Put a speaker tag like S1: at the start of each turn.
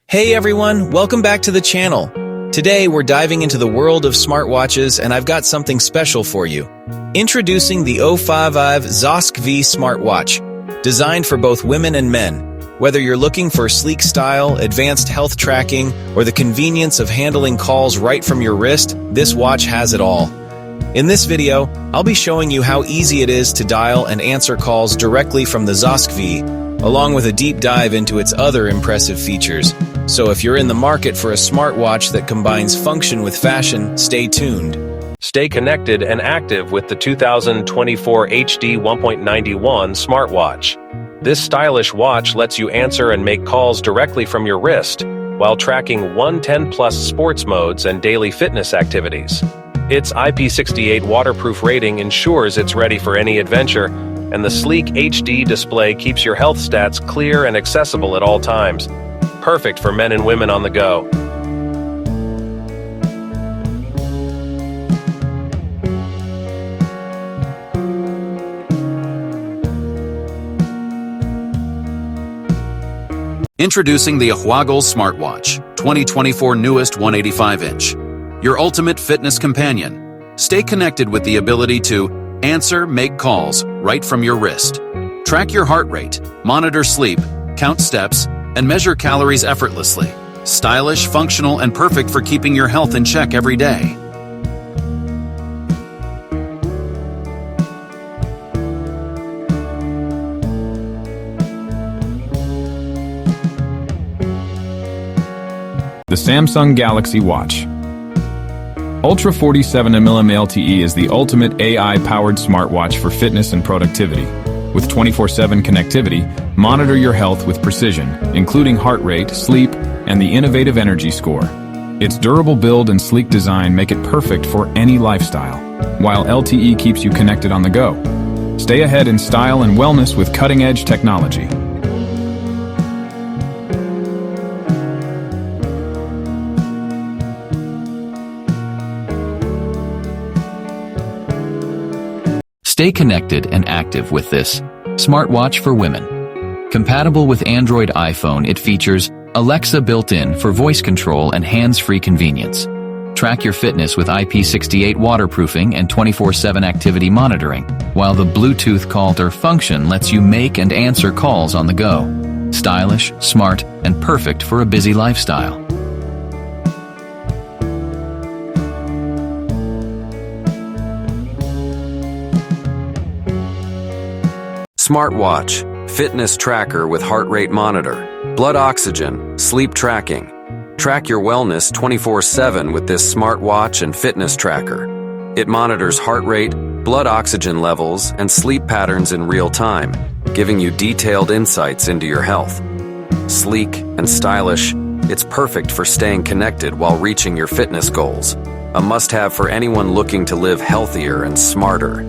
S1: Hey everyone, welcome back to the channel. Today we're diving into the world of smartwatches and I've got something special for you. Introducing the ZOSKVEE ZOSKVEE Smart Watch, designed for both women and men. Whether you're looking for sleek style, advanced health tracking, or the convenience of handling calls right from your wrist, this watch has it all. In this video, I'll be showing you how easy it is to dial and answer calls directly from the ZOSKVEE, along with a deep dive into its other impressive features. So if you're in the market for a smartwatch that combines function with fashion, stay tuned.
S2: Stay connected and active with the 2024 HD 1.91 smartwatch. This stylish watch lets you answer and make calls directly from your wrist, while tracking 110+ sports modes and daily fitness activities. Its IP68 waterproof rating ensures it's ready for any adventure, and the sleek HD display keeps your health stats clear and accessible at all times. Perfect for men and women on the go.
S3: Introducing the ZOSKVEE Smart Watch, 2024 newest 185-inch. Your ultimate fitness companion. Stay connected with the ability to answer, make calls right from your wrist. Track your heart rate, monitor sleep, count steps, and measure calories effortlessly. Stylish, functional, and perfect for keeping your health in check every day.
S4: The Samsung Galaxy Watch. Ultra 47mm LTE is the ultimate AI-powered smartwatch for fitness and productivity. With 24/7 connectivity, monitor your health with precision, including heart rate, sleep, and the innovative energy score. Its durable build and sleek design make it perfect for any lifestyle, while LTE keeps you connected on the go. Stay ahead in style and wellness with cutting-edge technology.
S5: Stay connected and active with this smartwatch for women. Compatible with Android iPhone, it features Alexa built-in for voice control and hands-free convenience. Track your fitness with IP68 waterproofing and 24/7 activity monitoring, while the Bluetooth caller function lets you make and answer calls on the go. Stylish, smart, and perfect for a busy lifestyle.
S6: Smartwatch, fitness tracker with heart rate monitor, blood oxygen, sleep tracking. Track your wellness 24/7 with this smartwatch and fitness tracker. It monitors heart rate, blood oxygen levels, and sleep patterns in real time, giving you detailed insights into your health. Sleek and stylish, it's perfect for staying connected while reaching your fitness goals. A must-have for anyone looking to live healthier and smarter.